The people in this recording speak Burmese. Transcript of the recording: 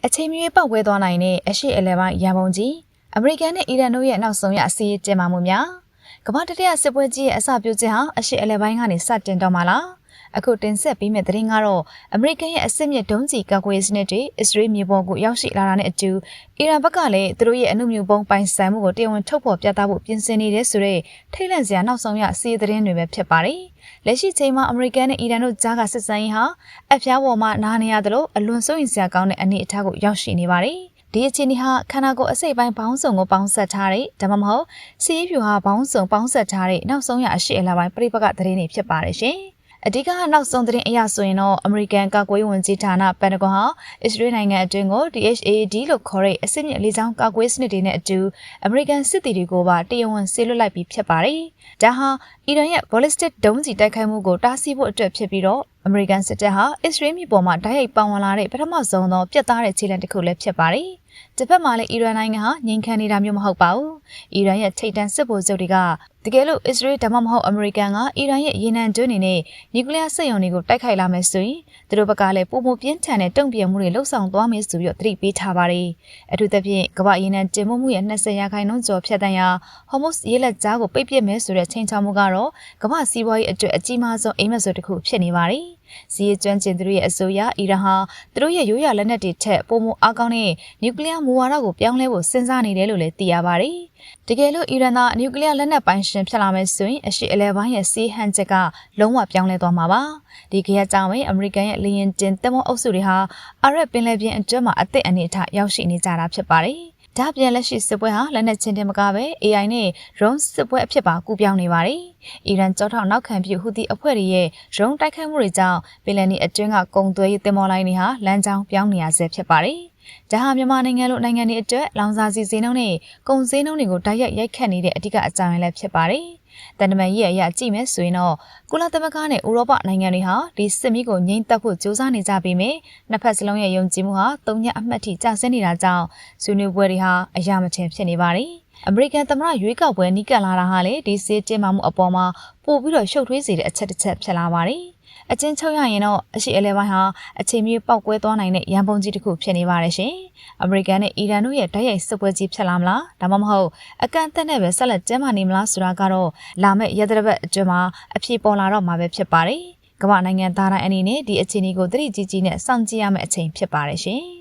အချိန်မီပောက်ကွဲသွားနိုင်တဲ့အရှိအလဲပိုင်းရန်ပုံကြီးအမေရိကန်နဲ့အီရန်တို့ရဲ့နောက်ဆုံးရအစည်းအဝေးကျင်းပမှုများကမ္ဘာတတိယစစ်ပွဲကြီးရဲ့အစပြုခြင်းဟာအရှိအလဲပိုင်းကနေစတင်တော့မှာလားအခုတင်ဆက်ပေးမယ့်သတင်းကတော့အမေရိကန်ရဲ့အစစ်မြစ်ဒုံးကျည်ကာကွယ်ရေးစနစ်တွေအစ္စရေးမြေပေါ်ကိုရောက်ရှိလာတာနဲ့အတူအီရန်ဘက်ကလည်းသူတို့ရဲ့အနုမြူပုံပိုင်ဆိုင်မှုကိုတရားဝင်ထုတ်ဖော်ပြသဖို့ပြင်ဆင်နေတဲ့ဆိုတဲ့ထိတ်လန့်စရာနောက်ဆုံးရအစည်းအဝေးသတင်းတွေပဲဖြစ်ပါတယ်။လက်ရှိချိန်မှာအမေရိကန်နဲ့အီရန်တို့ကြားကစစ်ဆင်ရေးဟာအဖျားပေါ်မှာနားနေရသလိုအလွန်စိုးရိမ်စရာကောင်းတဲ့အနေအထားကိုရောက်ရှိနေပါတယ်။ဒီအခြေအနေဟာခန္ဓာကိုယ်အစိတ်ပိုင်းပေါင်းစုံကိုပေါင်းဆက်ထားတဲ့ဒါမှမဟုတ်စီးရီးဖြူဟာပေါင်းစုံပေါင်းဆက်ထားတဲ့နောက်ဆုံးရအရှိအလားပိုင်းပြိပကသတင်းတွေဖြစ်ပါတယ်ရှင်။အဓိကနောက်ဆုံးသတင်းအရဆိုရင်တော့အမေရိကန်ကာကွယ်ရေးဝန်ကြီးဌာနပန်တဂွန်ဟာအစ္စရေးနိုင်ငံအတွင်းကို DHAAD လို့ခေါ်တဲ့အစစ်မြစ်လေးချောင်းကာကွယ်စနစ်တွေနဲ့အတူအမေရိကန်စစ်သည်တွေကိုပါတရားဝင်ဆေးလွှတ်လိုက်ပြီးဖြစ်ပါတယ်။ဒါဟာအီရန်ရဲ့ ballistic ဒုံးကျည်တိုက်ခိုက်မှုကိုတားဆီးဖို့အတွက်ဖြစ်ပြီးတော့အမေရိကန်စစ်တပ်ဟာအစ္စရေးမြေပေါ်မှာတိုက်ရိုက်ပေါဝင်လာတဲ့ပထမဆုံးသောပြတ်သားတဲ့ခြေလှမ်းတစ်ခုလည်းဖြစ်ပါတယ်။တစ်ဖက်မှာလည်းအီရန်နိုင်ငံဟာငြိမ်ခံနေတာမျိုးမဟုတ်ပါဘူး။အီရန်ရဲ့ထိပ်တန်းစစ်ဗိုလ်ချုပ်တွေကတကယ်လို့အစ္စရေးဒါမှမဟုတ်အမေရိကန်ကအီရန်ရဲ့ရေနံတွင်းတွေနဲ့နျူကလ িয়ার စက်ရုံတွေကိုတိုက်ခိုက်လာမယ်ဆိုရင်သူတို့ဘက်ကလည်းပုံမပြင်းထန်တဲ့တုံ့ပြန်မှုတွေလှုပ်ဆောင်သွားမယ်ဆိုပြီးသတိပေးထားပါတယ်။အထူးသဖြင့်ကမ္ဘာရေနံတင်ပို့မှုရဲ့20%ကျော်ဖြတ်တန်းရာဟော်မုတ်ရေလက်ကြားကိုပိတ်ပစ်မယ်ဆိုတဲ့ချိန်ချောက်မှုကတော့ကမ္ဘာစီးပွားရေးအတွက်အကြီးမားဆုံးအိမ်မက်ဆိုတစ်ခုဖြစ်နေပါတယ်။စီးရဲကျွမ်းကျင်သူတွေရဲ့အဆိုအရအီရန်ဟာသူတို့ရဲ့ရိုးရာလက်နက်တွေထက်ပိုမိုအားကောင်းတဲ့နျူကလ িয়ার မူဝါဒကိုပြောင်းလဲဖို့စဉ်းစားနေတယ်လို့လည်းသိရပါတယ်။တကယ်လို့အီရန်ကနျူကလ িয়ার လက်နက်ပိုင်ရှင်ဖြစ်လာမယ်ဆိုရင်အရှိအလဲပိုင်းရဲ့စီးဟန်ချက်ကလုံးဝပြောင်းလဲသွားမှာပါ။ဒီကြရကြောင့်ပဲအမေရိကန်ရဲ့လေယာဉ်တင်သင်္ဘောအုပ်စုတွေဟာအာရပ်ပင်လယ်ပြင်အတွင်းမှာအသစ်အနေအထားရောက်ရှိနေကြတာဖြစ်ပါတယ်။ဒါပြန်လက်ရှိစစ်ပွဲဟာလက်နက်ချင်းတင်မကပဲ AI နဲ့ drone စစ်ပွဲအဖြစ်ပါကူပြောင်းနေပါတယ်။အီရန်ကြောထောက်နောက်ခံပြုဟူသီအဖွဲ့တွေရဲ့ drone တိုက်ခိုက်မှုတွေကြောင့်ပင်လယ်နီအတွင်းကကုန်သွယ်ရေးသင်္ဘောလိုင်းတွေဟာလမ်းကြောင်းပြောင်းနေရဆဲဖြစ်ပါတယ်။ဒါဟာမြန်မာနိုင်ငံလိုနိုင်ငံတွေအတွက်လောင်စာဆီဈေးနှုန်းနဲ့ကုန်ဈေးနှုန်းတွေကိုတိုက်ရိုက်ရိုက်ခတ်နေတဲ့အဓိကအကြောင်းရင်းလည်းဖြစ်ပါတယ်။တန်တမန်ရေးအရာကြည့်မယ်ဆိုရင်တော့ကုလသမဂ္ဂနဲ့ဥရောပနိုင်ငံတွေဟာဒီစစ်မီးကိုငြိမ်းသက်ဖို့ကြိုးစားနေကြပေမဲ့နှစ်ဖက်စလုံးရဲ့ယုံကြည်မှုဟာတုံ့ညအမှတ်ထိကျဆင်းနေတာကြောင့်ဆွေးနွေးပွဲတွေဟာအရာမထင်ဖြစ်နေပါတယ်။အမေရိကန်သမ္မတရွေးကောက်ပွဲနီးကပ်လာတာဟာလေဒီစစ်ကျင်းပမှုအပေါ်မှာပို့ပြီးတော့ရှုပ်ထွေးစေတဲ့အချက်တစ်ချက်ဖြစ်လာပါတယ်။အချင်းချုပ်ရရင်တော့အရှိအလဲပိုင်းဟာအချိန်မြေပောက်ကွဲသွားနိုင်တဲ့ရန်ပုံကြီးတစ်ခုဖြစ်နေပါတယ်ရှင်။အမေရိကန်နဲ့အီရန်တို့ရဲ့တိုက်ရိုက်စစ်ပွဲကြီးဖြစ်လာမလားဒါမှမဟုတ်အကန့်အသတ်နဲ့ပဲဆက်လက်ကျင်းပနေမလားဆိုတာကတော့လာမယ့်ရက်သတ္တပတ်အတွင်းမှာအဖြေပေါ်လာတော့မှာပဲဖြစ်ပါတယ်။ကမ္ဘာနိုင်ငံသားတိုင်းအနေနဲ့ဒီအခြေအနေကိုသတိကြီးကြီးနဲ့စောင့်ကြည့်ရမယ့်အချိန်ဖြစ်ပါတယ်ရှင်။